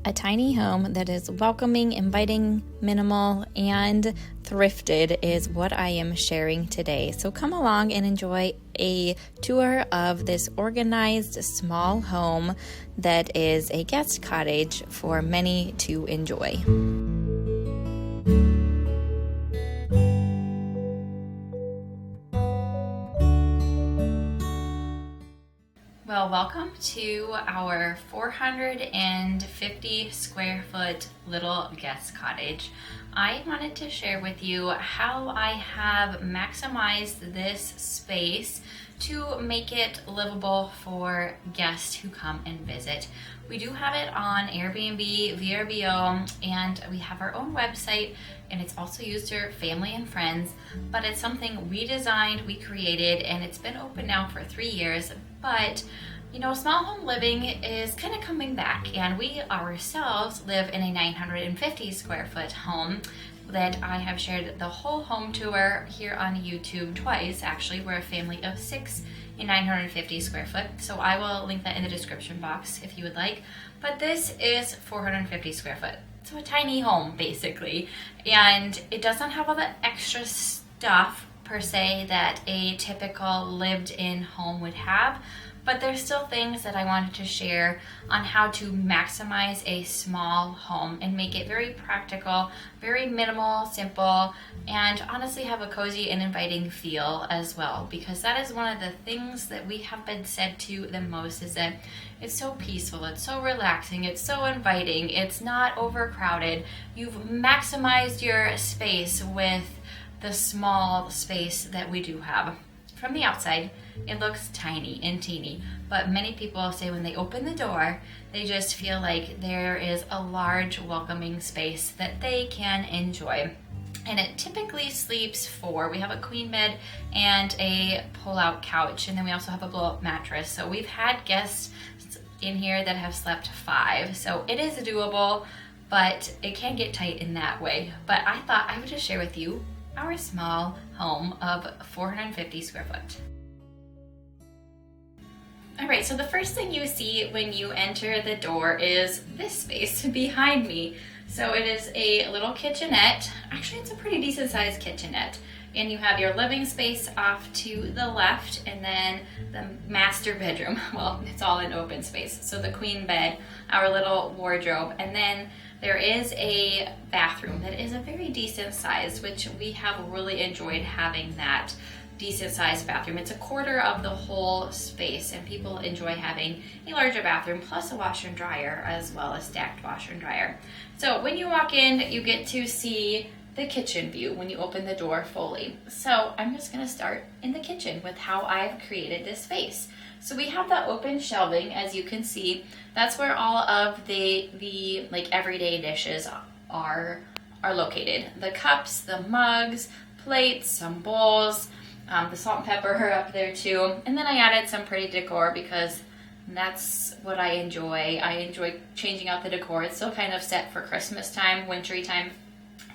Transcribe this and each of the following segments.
A tiny home that is welcoming, inviting, minimal, and thrifted is what I am sharing today. So come along and enjoy a tour of this organized small home that is a guest cottage for many to enjoy. Well, welcome to our 450 square foot little guest cottage. I wanted to share with you how I have maximized this space to make it livable for guests who come and visit. We do have it on Airbnb, VRBO, and we have our own website, and it's also used for family and friends, but it's something we designed, we created, and it's been open now for 3 years. But you know, small home living is kind of coming back, and we ourselves live in a 950 square foot home that I have shared the whole home tour here on YouTube twice. Actually, we're a family of 6 in 950 square foot, so I will link that in the description box if you would like. But this is 450 square foot, so a tiny home basically, and it doesn't have all the extra stuff per se that a typical lived-in home would have, but there's still things that I wanted to share on how to maximize a small home and make it very practical, very minimal, simple, and honestly have a cozy and inviting feel as well, because that is one of the things that we have been said to the most, is that it's so peaceful, it's so relaxing, it's so inviting, it's not overcrowded. You've maximized your space with the small space that we do have. From the outside, it looks tiny and teeny, but many people say when they open the door, they just feel like there is a large welcoming space that they can enjoy. And it typically sleeps 4. We have a queen bed and a pull-out couch, and then we also have a blow-up mattress. So we've had guests in here that have slept 5. So it is doable, but it can get tight in that way. But I thought I would just share with you our small home of 450 square foot. All right, so the first thing you see when you enter the door is this space behind me. So it is a little kitchenette. Actually, it's a pretty decent sized kitchenette. And you have your living space off to the left, and then the master bedroom. Well, it's all in open space. So the queen bed, our little wardrobe, and then there is a bathroom that is a very decent size, which we have really enjoyed having that decent sized bathroom. It's a quarter of the whole space, and people enjoy having a larger bathroom plus a washer and dryer, as well as stacked washer and dryer. So when you walk in, you get to see the kitchen view when you open the door fully. So I'm just going to start in the kitchen with how I've created this space. So we have the open shelving, as you can see. That's where all of the like everyday dishes are located. The cups, the mugs, plates, some bowls, the salt and pepper are up there too. And then I added some pretty decor because that's what I enjoy. I enjoy changing out the decor. It's still kind of set for Christmas time, wintry time.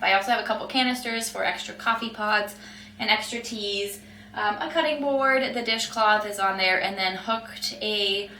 I also have a couple canisters for extra coffee pods and extra teas, a cutting board, the dishcloth is on there, and then hooked a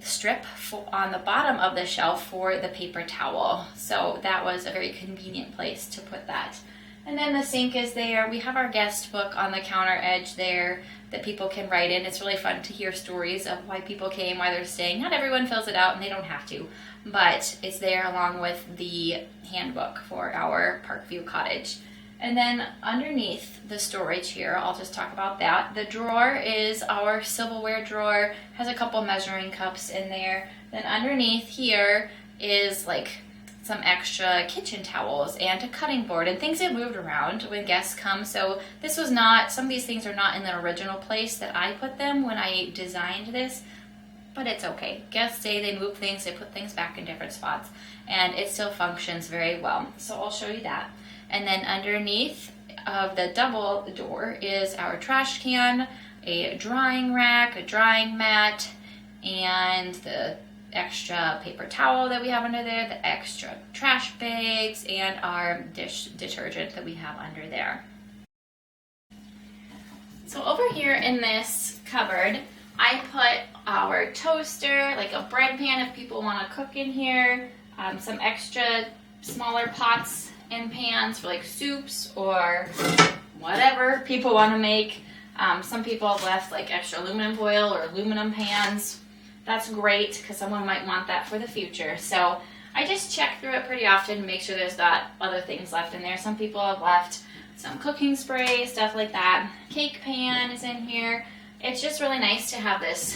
strip on the bottom of the shelf for the paper towel. So that was a very convenient place to put that. And then the sink is there. We have our guest book on the counter edge there that people can write in. It's really fun to hear stories of why people came, why they're staying. Not everyone fills it out, and they don't have to, but it's there along with the handbook for our Parkview cottage. And then underneath the storage here, I'll just talk about that. The drawer is our silverware drawer, has a couple measuring cups in there. Then underneath here is like some extra kitchen towels and a cutting board and things that moved around when guests come. So this was not, some of these things are not in the original place that I put them when I designed this, but it's okay. Guests say they move things, they put things back in different spots, and it still functions very well. So I'll show you that. And then underneath of the double door is our trash can, a drying rack, a drying mat, and the extra paper towel that we have under there, the extra trash bags, and our dish detergent that we have under there. So over here in this cupboard, I put our toaster, like a bread pan if people want to cook in here, some extra smaller pots and pans for like soups or whatever people want to make. Some people have left like extra aluminum foil or aluminum pans. That's great because someone might want that for the future. So I just check through it pretty often to make sure there's not other things left in there. Some people have left some cooking spray, stuff like that. Cake pan is in here. It's just really nice to have this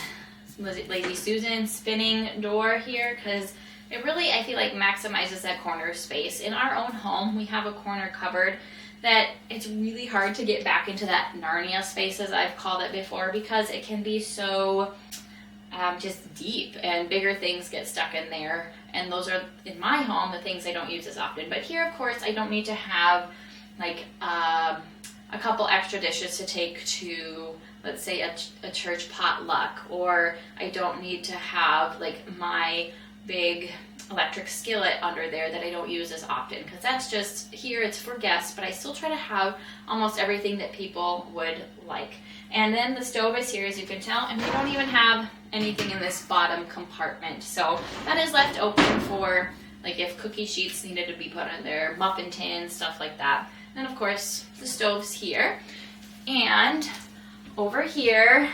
Lady Susan spinning door here because it really, I feel like, maximizes that corner space. In our own home, we have a corner cupboard that it's really hard to get back into that Narnia space, as I've called it before, because it can be so just deep and bigger things get stuck in there. And those are, in my home, the things I don't use as often. But here, of course, I don't need to have like a couple extra dishes to take to, let's say, a church potluck, or I don't need to have like my big electric skillet under there that I don't use as often, because that's just, here it's for guests, but I still try to have almost everything that people would like. And then the stove is here, as you can tell, and we don't even have anything in this bottom compartment, so that is left open for like if cookie sheets needed to be put in there, muffin tins, stuff like that. And of course the stove's here, and over here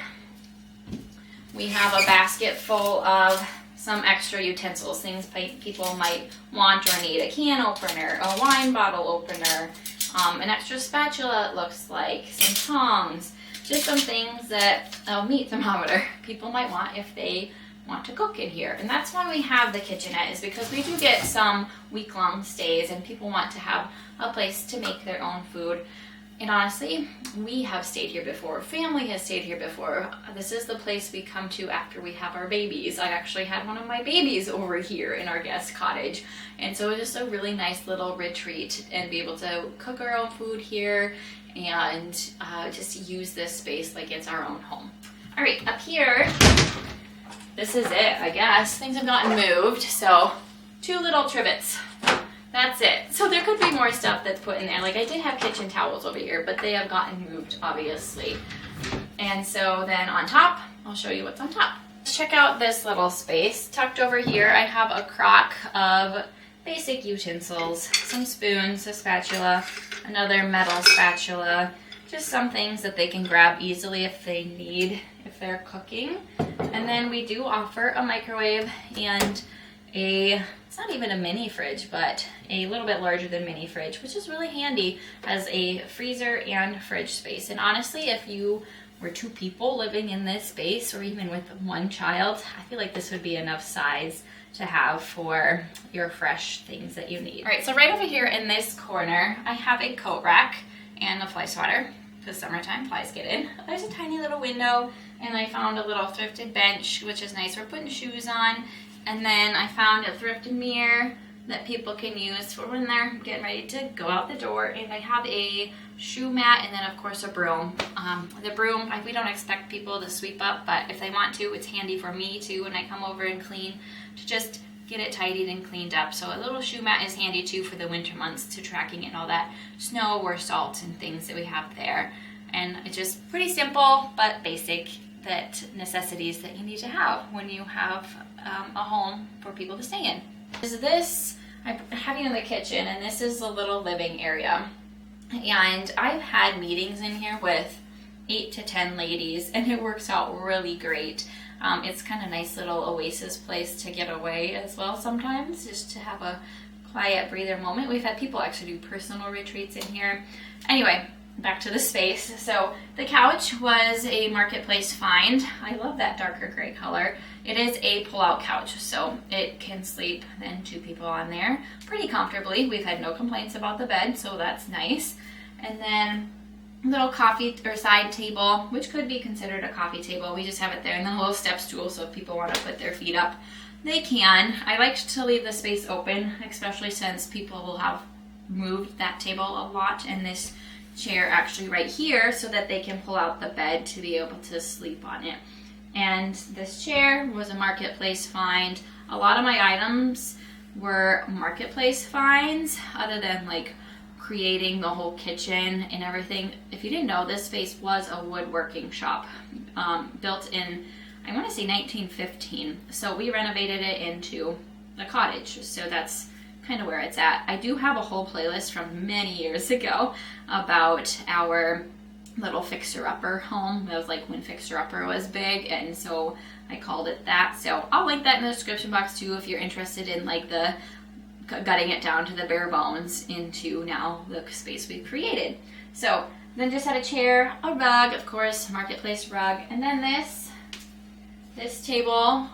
we have a basket full of some extra utensils, things people might want or need. A can opener, a wine bottle opener, an extra spatula, it looks like, some tongs, just some things that, meat thermometer, people might want if they want to cook in here. And that's why we have the kitchenette, is because we do get some week-long stays and people want to have a place to make their own food. And honestly, we have stayed here before. Family has stayed here before. This is the place we come to after we have our babies. I actually had one of my babies over here in our guest cottage. And so it's just a really nice little retreat and be able to cook our own food here and just use this space like it's our own home. All right, up here, this is it, I guess. Things have gotten moved, so 2 little trivets. That's it. So there could be more stuff that's put in there. Like I did have kitchen towels over here, but they have gotten moved, obviously. And so then on top, I'll show you what's on top. Check out this little space. Tucked over here, I have a crock of basic utensils. Some spoons, a spatula, another metal spatula. Just some things that they can grab easily if they need, if they're cooking. And then we do offer a microwave and it's not even a mini fridge, but a little bit larger than mini fridge, which is really handy as a freezer and fridge space. And honestly, if you were 2 people living in this space, or even with 1 child, I feel like this would be enough size to have for your fresh things that you need. All right, so right over here in this corner, I have a coat rack and a fly swatter, because summertime flies get in. There's a tiny little window, and I found a little thrifted bench, which is nice for putting shoes on. And then I found a thrifted mirror that people can use for when they're getting ready to go out the door. And I have a shoe mat and then of course a broom. The broom, we don't expect people to sweep up, but if they want to, it's handy for me too when I come over and clean, to just get it tidied and cleaned up. So a little shoe mat is handy too for the winter months, to tracking in all that snow or salt and things that we have there. And it's just pretty simple but basic, that necessities that you need to have when you have a home for people to stay in. This, I have you in the kitchen, and this is a little living area. And I've had meetings in here with 8 to 10 ladies, and it works out really great. It's kind of a nice little oasis place to get away as well sometimes, just to have a quiet breather moment. We've had people actually do personal retreats in here. Anyway, back to the space. So the couch was a marketplace find. I love that darker gray color. It is a pull-out couch, so it can sleep then 2 people on there pretty comfortably. We've had no complaints about the bed, so that's nice. And then a little coffee or side table, which could be considered a coffee table. We just have it there, and then a little step stool, so if people want to put their feet up, they can. I like to leave the space open, especially since people will have moved that table a lot, and this chair actually right here, so that they can pull out the bed to be able to sleep on it. And this chair was a marketplace find. A lot of my items were marketplace finds, other than like creating the whole kitchen and everything. If you didn't know, this space was a woodworking shop, built in, I want to say 1915. So we renovated it into the cottage. So that's kind of where it's at. I do have a whole playlist from many years ago about our little fixer-upper home. That was like when fixer-upper was big, and so I called it that. So I'll link that in the description box too if you're interested in like the gutting it down to the bare bones into now the space we've created. So then just had a chair, a rug, of course, marketplace rug, and then this table,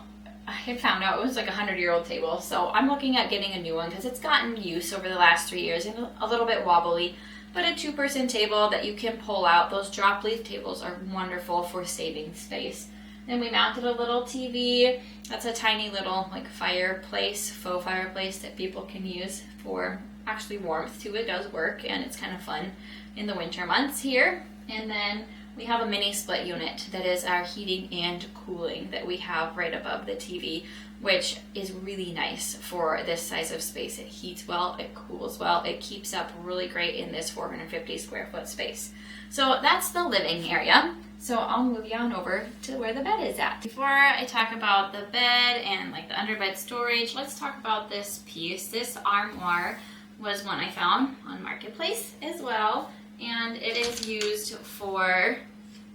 I had found out it was like a 100-year-old table, so I'm looking at getting a new one because it's gotten use over the last 3 years and a little bit wobbly, but a 2-person table that you can pull out. Those drop leaf tables are wonderful for saving space. Then we mounted a little TV. That's a tiny little like fireplace, faux fireplace that people can use for actually warmth too. It does work and it's kind of fun in the winter months here. And then we have a mini split unit that is our heating and cooling that we have right above the TV, which is really nice for this size of space. It heats well, it cools well, it keeps up really great in this 450 square foot space. So that's the living area. So I'll move you on over to where the bed is at. Before I talk about the bed and like the underbed storage, let's talk about this piece. This armoire was one I found on Marketplace as well, and it is used for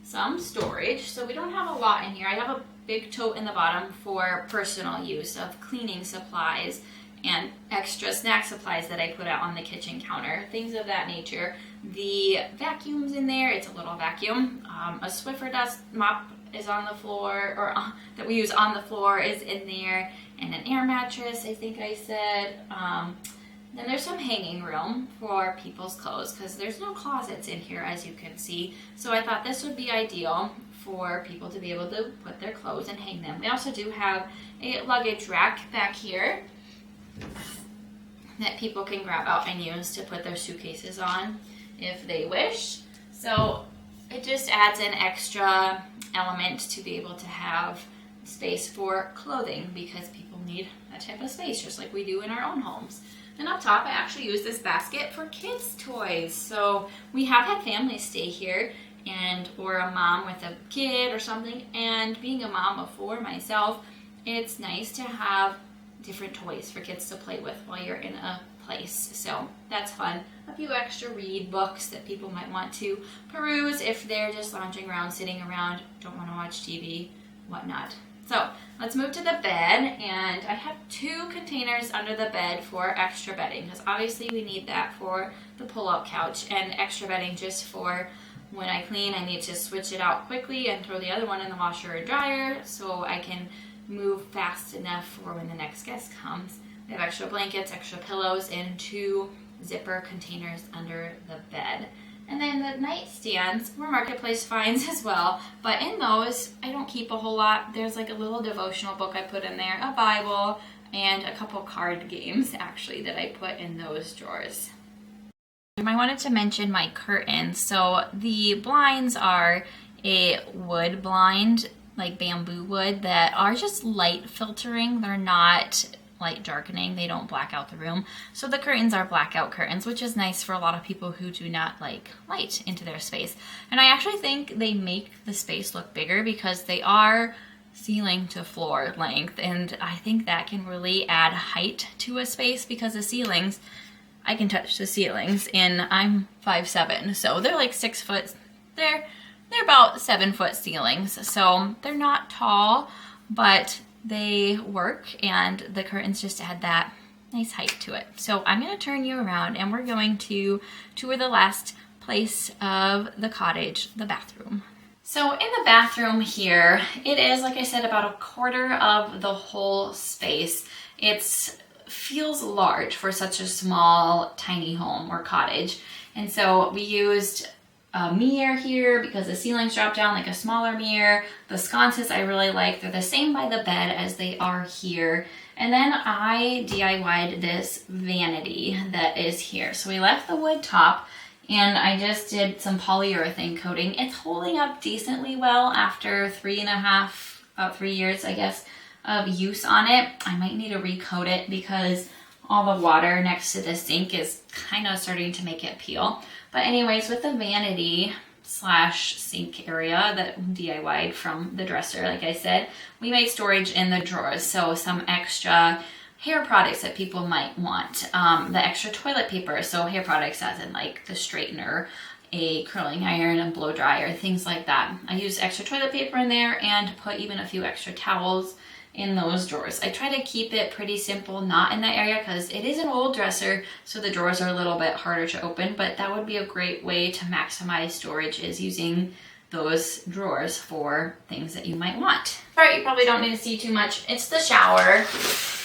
some storage. So we don't have a lot in here. I have a big tote in the bottom for personal use of cleaning supplies and extra snack supplies that I put out on the kitchen counter, things of that nature. The vacuum's in there. It's a little vacuum. A Swiffer dust mop is on the floor, or that we use on the floor is in there, and an air mattress, I think I said. Then there's some hanging room for people's clothes because there's no closets in here, as you can see. So I thought this would be ideal for people to be able to put their clothes and hang them. We also do have a luggage rack back here that people can grab out and use to put their suitcases on if they wish. So it just adds an extra element to be able to have space for clothing because people need that type of space just like we do in our own homes. And up top, I actually use this basket for kids' toys. So we have had families stay here, or a mom with a kid or something. And being a mom of 4 myself, it's nice to have different toys for kids to play with while you're in a place. So that's fun. A few extra read books that people might want to peruse if they're just lounging around, sitting around, don't want to watch TV, whatnot. So let's move to the bed, and I have 2 containers under the bed for extra bedding because obviously we need that for the pull-out couch, and extra bedding just for when I clean. I need to switch it out quickly and throw the other one in the washer or dryer so I can move fast enough for when the next guest comes. We have extra blankets, extra pillows, and 2 zipper containers under the bed. And then the nightstands were Marketplace finds as well, but in those, I don't keep a whole lot. There's like a little devotional book I put in there, a Bible, and a couple card games actually that I put in those drawers. I wanted to mention my curtains. So the blinds are a wood blind, like bamboo wood, that are just light filtering. They're not light darkening. They don't black out the room. So the curtains are blackout curtains, which is nice for a lot of people who do not like light into their space. And I actually think they make the space look bigger because they are ceiling to floor length. And I think that can really add height to a space because the ceilings, I can touch the ceilings, and I'm 5'7", so they're like 6 foot. They're about 7 foot ceilings. So they're not tall, but they work, and the curtains just add that nice height to it. So I'm going to turn you around and we're going to tour the last place of the cottage, the bathroom. So in the bathroom here, it is, like I said, about a quarter of the whole space. It feels large for such a small, tiny home or cottage. And so we used a mirror here because the ceilings drop down like a smaller mirror. The sconces I really like. They're the same by the bed as they are here. And then I DIY'd this vanity that is here. So we left the wood top and I just did some polyurethane coating. It's holding up decently well after 3 years, I guess, of use on it. I might need to recoat it because all the water next to the sink is kind of starting to make it peel. But anyways, with the vanity slash sink area that DIY'd from the dresser, like I said, we made storage in the drawers. So some extra hair products that people might want, the extra toilet paper, so hair products as in like the straightener, a curling iron, and blow dryer, things like that. I use extra toilet paper in there and put even a few extra towels in those drawers. I try to keep it pretty simple, not in that area, because it is an old dresser, so the drawers are a little bit harder to open, but that would be a great way to maximize storage, is using those drawers for things that you might want. All right, you probably don't need to see too much. It's the shower.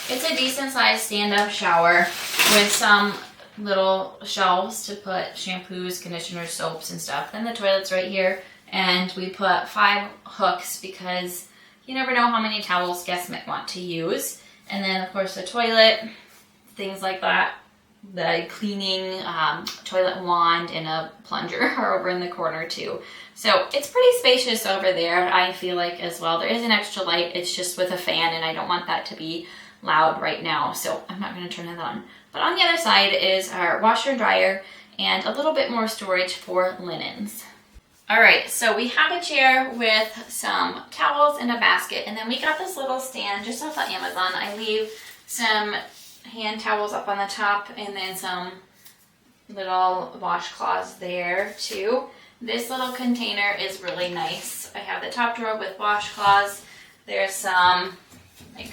It's a decent sized stand-up shower with some little shelves to put shampoos, conditioners, soaps, and stuff. Then the toilet's right here, and we put 5 hooks because you never know how many towels guests might want to use. And then of course the toilet, things like that. The cleaning toilet wand and a plunger are over in the corner too. So it's pretty spacious over there, I feel like, as well. There is an extra light, it's just with a fan, and I don't want that to be loud right now, so I'm not going to turn it on. But on the other side is our washer and dryer and a little bit more storage for linens. All right, so we have a chair with some towels and a basket, and then we got this little stand just off of Amazon. I leave some hand towels up on the top and then some little washcloths there too. This little container is really nice. I have the top drawer with washcloths. There's some like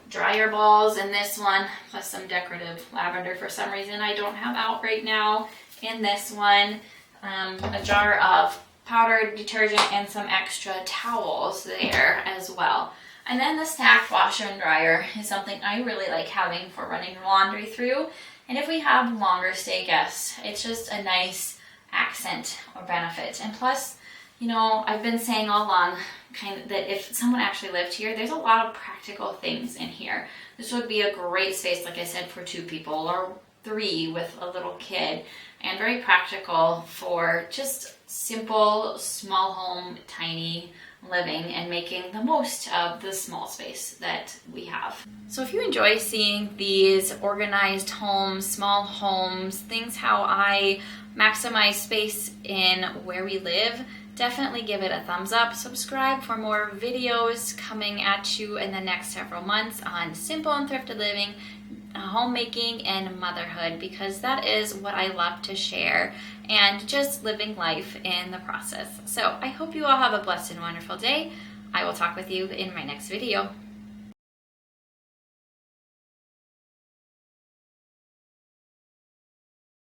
dryer balls in this one, plus some decorative lavender for some reason I don't have out right now. In this one, a jar of powdered detergent and some extra towels there as well. And then the stacked washer and dryer is something I really like having for running laundry through. And if we have longer stay guests, it's just a nice accent or benefit. And plus, you know, I've been saying all along kind of that if someone actually lived here, there's a lot of practical things in here. This would be a great space, like I said, for 2 people or 3 with a little kid, and very practical for just simple, small home, tiny living and making the most of the small space that we have. So if you enjoy seeing these organized homes, small homes, things how I maximize space in where we live, definitely give it a thumbs up. Subscribe for more videos coming at you in the next several months on simple and thrifted living, homemaking, and motherhood, because that is what I love to share, and just living life in the process. So I hope you all have a blessed and wonderful day. I will talk with you in my next video.